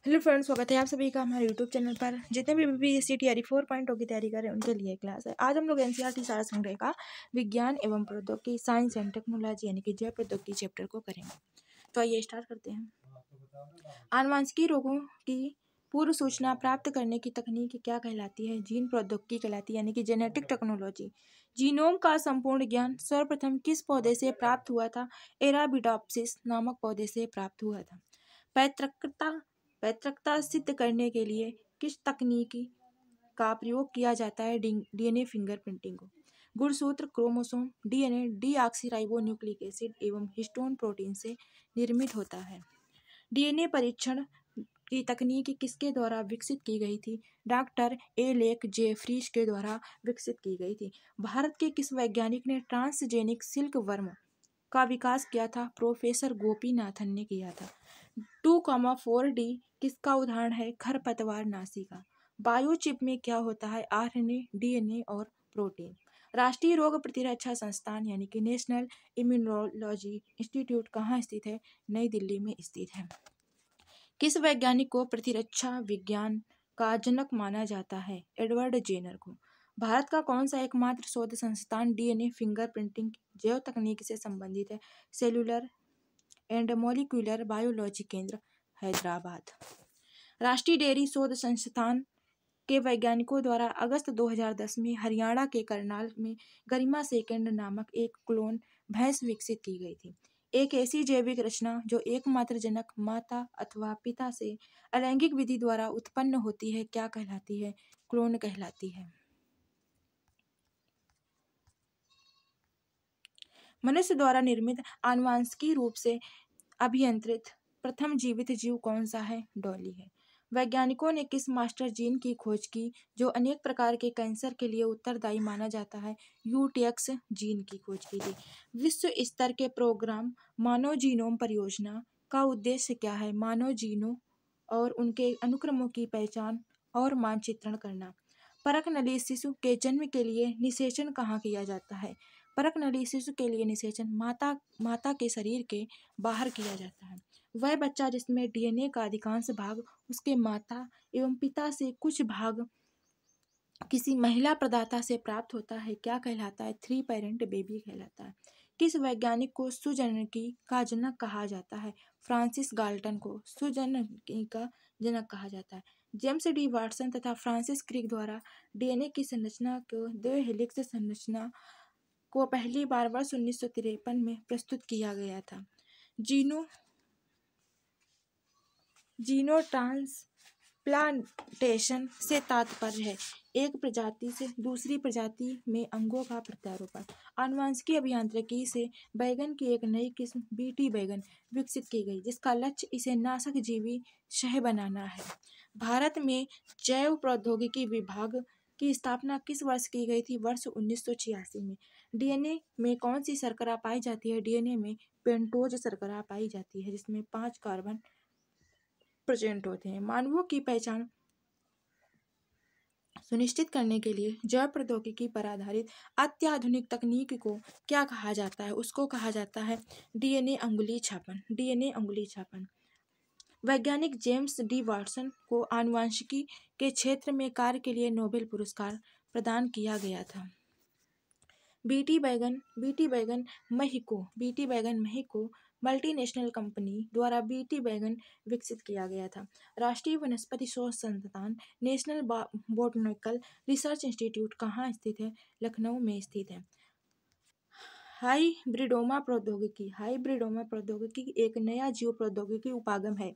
Hello friends, स्वागत है आप सभी का हमारे यूट्यूब चैनल पर। जितने भी बीपीएससी टीआरई 4.0 की तैयारी कर रहे हैं उनके लिए क्लास है। आज हम लोग एनसीईआरटी सारा संग्रह का विज्ञान एवं प्रौद्योगिकी साइंस एंड टेक्नोलॉजी यानी कि जैव प्रौद्योगिकी चैप्टर को करेंगे। तो आइए स्टार्ट करते हैं। आनुवंशिकी रोगों की पूर्व सूचना प्राप्त करने की तकनीक क्या कहलाती है? जीन प्रौद्योगिकी कहलाती है, यानी कि जेनेटिक टेक्नोलॉजी। जीनोम का संपूर्ण ज्ञान सर्वप्रथम किस पौधे से प्राप्त हुआ था? एराबिडोप्सिस नामक पौधे से प्राप्त हुआ था। पैतृकता सिद्ध करने के लिए किस तकनीकी का प्रयोग किया जाता है? डीएनए फिंगरप्रिंटिंग को। गुणसूत्र क्रोमोसोम डीएनए डीऑक्सीराइबोन्यूक्लिक एसिड एवं हिस्टोन प्रोटीन से निर्मित होता है। डीएनए परीक्षण की तकनीक किसके द्वारा विकसित की गई थी? डॉक्टर एलेक जेफ्रीज के द्वारा विकसित की गई थी। भारत के किस वैज्ञानिक ने ट्रांसजेनिक सिल्क वर्म का विकास किया था? प्रोफेसर गोपीनाथन ने किया था। 2,4D किसका उदाहरण है? खरपतवार नाशी का। बायोचिप में क्या होता है? आरएनए, डीएनए और प्रोटीन। राष्ट्रीय रोग प्रतिरक्षा संस्थान यानी कि नेशनल इम्यूनोलॉजी इंस्टीट्यूट कहाँ स्थित है? नई दिल्ली में स्थित है। किस वैज्ञानिक को प्रतिरक्षा विज्ञान का जनक माना जाता है? एडवर्ड जेनर को। भारत का कौन सा एकमात्र शोध संस्थान डीएनए फिंगरप्रिंटिंग जैव तकनीक से संबंधित है? सेलुलर एंड मॉलिक्यूलर बायोलॉजी केंद्र, हैदराबाद। राष्ट्रीय डेयरी शोध संस्थान के वैज्ञानिकों द्वारा अगस्त 2010 में हरियाणा के करनाल में गरिमा सेकंड नामक एक क्लोन भैंस विकसित की गई थी। एक ऐसी जैविक रचना जो एकमात्र जनक माता अथवा पिता से अलैंगिक विधि द्वारा उत्पन्न होती है क्या कहलाती है? क्लोन कहलाती है। मनुष्य द्वारा निर्मित आनुवांशिकी रूप से अभियंत्रित प्रथम जीवित जीव कौन सा है? डॉली है। वैज्ञानिकों ने किस मास्टर जीन की खोज की जो अनेक प्रकार के कैंसर के लिए उत्तरदायी माना जाता है? यूटीएक्स जीन की खोज की थी। विश्व स्तर के प्रोग्राम मानव जीनोम परियोजना का उद्देश्य क्या है? मानव जीनों और उनके अनुक्रमों की पहचान और मानचित्रण करना। परख नली शिशु के जन्म के लिए निषेचन कहाँ किया जाता है? परख नली शिशु के लिए निषेचन माता के शरीर के बाहर किया जाता है। वह बच्चा जिसमें डीएनए का अधिकांश भाग उसके माता एवं पिता से कुछ भाग किसी महिला प्रदाता से प्राप्त होता है क्या कहलाता है? 3 पेरेंट बेबी कहलाता है। किस वैज्ञानिक को सुजनकी का जनक कहा जाता है? फ्रांसिस गाल्टन को सुजनकी का जनक कहा जाता है। जेम्स डी वाटसन तथा फ्रांसिस क्रिक द्वारा डीएनए की संरचना को 2 हेलिक्स संरचना को पहली बार वर्ष 1953 में प्रस्तुत किया गया था। जीनो ट्रांसप्लांटेशन से तात्पर्य है एक प्रजाति से दूसरी प्रजाति में अंगों का प्रत्यारोपण। आनुवंशिकी अभियांत्रिकी से बैगन की एक नई किस्म बीटी बैगन विकसित की गई जिसका लक्ष्य इसे नाशक जीवी शह बनाना है। भारत में जैव प्रौद्योगिकी विभाग की स्थापना किस वर्ष की गई थी? वर्ष 1986 में। डीएनए में कौन सी शर्करा पाई जाती है? डीएनए में पेंटोज शर्करा पाई जाती है जिसमें 5 कार्बन प्रेजेंट होते हैं। मानवों की पहचान सुनिश्चित करने के लिए जैव प्रौद्योगिकी पर आधारित अत्याधुनिक तकनीक को क्या कहा जाता है? उसको कहा जाता है डीएनए अंगुली छापन। डीएनए अंगुली छापन। वैज्ञानिक जेम्स डी वाटसन को आनुवंशिकी के क्षेत्र में कार्य के लिए नोबेल पुरस्कार प्रदान किया गया था। बीटी बैगन मेहिको मल्टीनेशनल कंपनी द्वारा बीटी बैगन विकसित किया गया था। राष्ट्रीय वनस्पति शोध संस्थान नेशनल बोटनिकल रिसर्च इंस्टीट्यूट कहाँ स्थित है? लखनऊ में स्थित है। हाइब्रिडोमा प्रौद्योगिकी एक नया जीव प्रौद्योगिकी उपागम है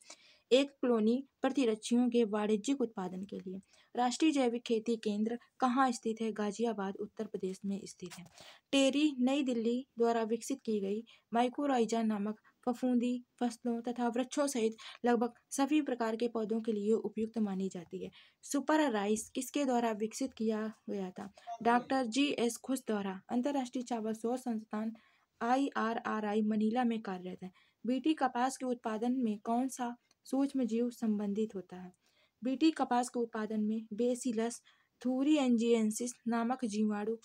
एक क्लोनी प्रतिरक्षियों के वाणिज्यिक उत्पादन के लिए। राष्ट्रीय जैविक खेती केंद्र कहाँ स्थित है? गाजियाबाद उत्तर प्रदेश में स्थित है। टेरी नई दिल्ली द्वारा विकसित की गई माइकोराइजा नामक फफूंदी फसलों तथा वृक्षों सहित लगभग सभी प्रकार के पौधों के लिए उपयुक्त मानी जाती है। सुपर राइस किसके द्वारा विकसित किया गया था? डॉक्टर GS खुश द्वारा। अंतर्राष्ट्रीय चावल शोध संस्थान IRRI मनीला में कार्यरत है। बीटी कपास के उत्पादन में कौन सा सूक्ष्म जीव संबंधित होता है? बीटी कपास के उत्पादन में बेसिलस थूरिंजिएंसिस नामक जीवाणु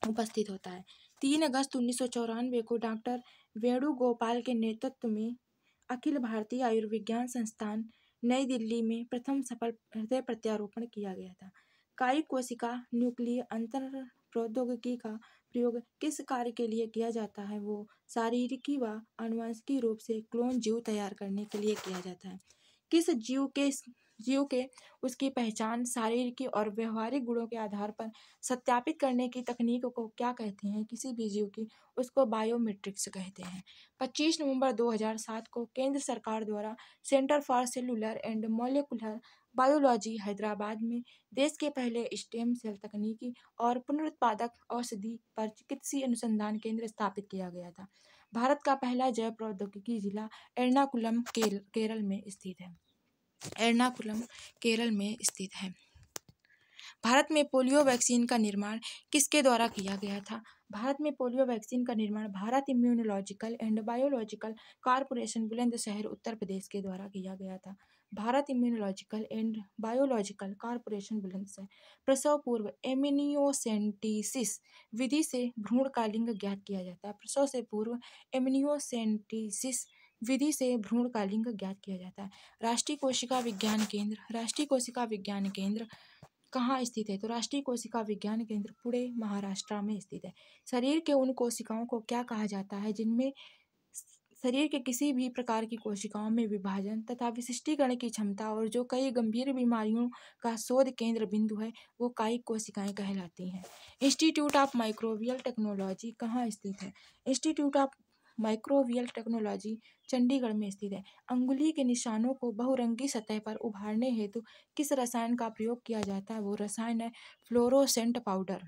उपस्थित होता है। 3 अगस्त 1994 को डॉक्टर वेणुगोपाल के नेतृत्व में अखिल भारतीय आयुर्विज्ञान संस्थान नई दिल्ली में प्रथम सफल हृदय प्रत्यारोपण किया गया था। कायिक कोशिका न्यूक्लिय अंतर प्रौद्योगिकी का प्रयोग किस कार्य के लिए किया जाता है? वो शारीरिकी व आनुवंशिकी रूप से क्लोन जीव तैयार करने के लिए किया जाता है। किस जीव के उसकी पहचान शारीरिक और व्यवहारिक गुणों के आधार पर सत्यापित करने की तकनीक को क्या कहते हैं? किसी भी जीव की उसको बायोमेट्रिक्स कहते हैं। 25 नवंबर 2007 को केंद्र सरकार द्वारा centre for cellular and molecular biology Hyderabad में देश के पहले स्टेम सेल तकनीकी और पुनरुत्पादक औषधि पर चिकित्सीय अनुसंधान केंद्र स्थापित किया गया था। भारत का पहला जैव प्रौद्योगिकी जिला एर्नाकुलम केरल में स्थित है। एर्नाकुलम केरल में स्थित है। भारत में पोलियो वैक्सीन का निर्माण किसके द्वारा किया गया था? भारत में पोलियो वैक्सीन का निर्माण Bharat immunological and biological corporation Bulandshahr Uttar Pradesh के द्वारा किया गया था। Bharat immunological and biological corporation Bulandshahr प्रसव पूर्व एमिनियोसेंटिसिस विधि से भ्रूण का लिंग ज्ञात किया जाता है। प्रसव से पूर्व एमिनियोसेंटिसिस विधि से भ्रूण का लिंग ज्ञात किया जाता है। राष्ट्रीय कोशिका विज्ञान केंद्र कहाँ स्थित है? तो राष्ट्रीय कोशिका विज्ञान केंद्र पुणे महाराष्ट्र में स्थित है। शरीर के उन कोशिकाओं को क्या कहा जाता है जिनमें शरीर के किसी भी प्रकार की कोशिकाओं में विभाजन तथा विशिष्टीकरण की क्षमता और जो कई गंभीर बीमारियों का शोध केंद्र बिंदु है, वो कायिक कोशिकाएं कहलाती हैं। इंस्टीट्यूट ऑफ माइक्रोबियल टेक्नोलॉजी कहाँ स्थित है? Institute of microbial technology Chandigarh में स्थित है। अंगुली के निशानों को बहुरंगी सतह पर उभारने हेतु किस रसायन का प्रयोग किया जाता है? वो रसायन है फ्लोरोसेंट पाउडर।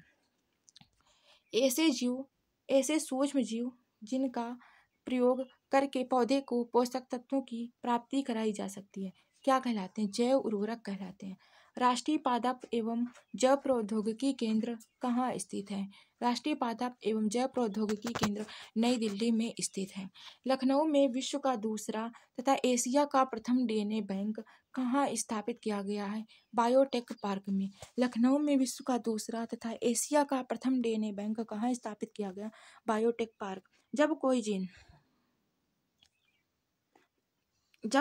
ऐसे सूक्ष्म जीव जिनका प्रयोग करके पौधे को पोषक तत्वों की प्राप्ति कराई जा सकती है, क्या कहलाते हैं? जैव उर्वरक कहलाते हैं। राष्ट्रीय पादप एवं जैव प्रौद्योगिकी केंद्र कहाँ स्थित है? राष्ट्रीय पादप एवं जैव प्रौद्योगिकी केंद्र नई दिल्ली में स्थित है। लखनऊ में विश्व का दूसरा तथा एशिया का प्रथम डीएनए बैंक कहाँ स्थापित किया गया है? बायोटेक पार्क में। लखनऊ में विश्व का दूसरा तथा एशिया का प्रथम डीएनए बैंक कहाँ स्थापित किया गया? Biotech park. जब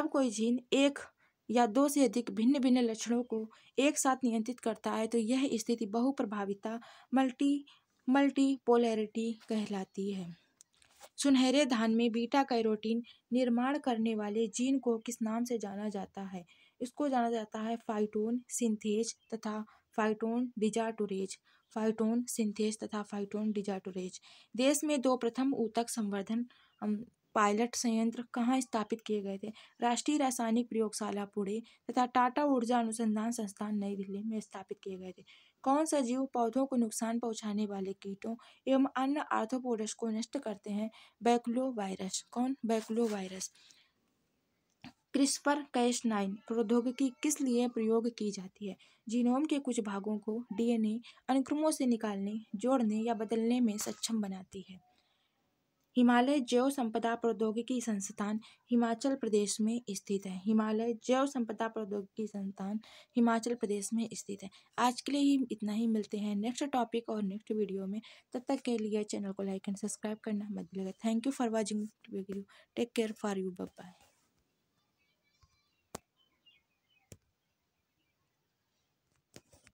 कोई जीन एक या दो से अधिक भिन्न भिन्न लक्षणों को एक साथ नियंत्रित करता है तो यह स्थिति बहुप्रभाविता मल्टीपोलैरिटी कहलाती है। सुनहरे धान में बीटा कैरोटीन निर्माण करने वाले जीन को किस नाम से जाना जाता है? इसको जाना जाता है फाइटोन सिंथेज तथा फाइटोन डिजाटोरेज। देश में दो प्रथम ऊतक संवर्धन पायलट संयंत्र कहाँ स्थापित किए गए थे? राष्ट्रीय रासायनिक प्रयोगशाला पुणे तथा टाटा ऊर्जा अनुसंधान संस्थान नई दिल्ली में स्थापित किए गए थे। कौन सा जीव पौधों को नुकसान पहुंचाने वाले कीटों एवं अन्य आर्थ्रोपोड्स को नष्ट करते हैं? बैकुलोवायरस। कौन? बैकुलोवायरस। क्रिस्पर-कैस9 प्रौद्योगिकी किस लिए प्रयोग की जाती है? जीनोम के कुछ भागों को डीएनए अनुक्रमों से निकालने, जोड़ने या बदलने में सक्षम बनाती है। हिमालय जैव संपदा प्रौद्योगिकी संस्थान हिमाचल प्रदेश में स्थित है। हिमालय जैव संपदा प्रौद्योगिकी संस्थान हिमाचल प्रदेश में स्थित है। आज के लिए इतना ही। मिलते हैं नेक्स्ट टॉपिक और नेक्स्ट वीडियो में। तब तक के लिए चैनल को लाइक एंड सब्सक्राइब करना मत भूलिएगा। Thank you for watching video. Take care for you. Bye bye.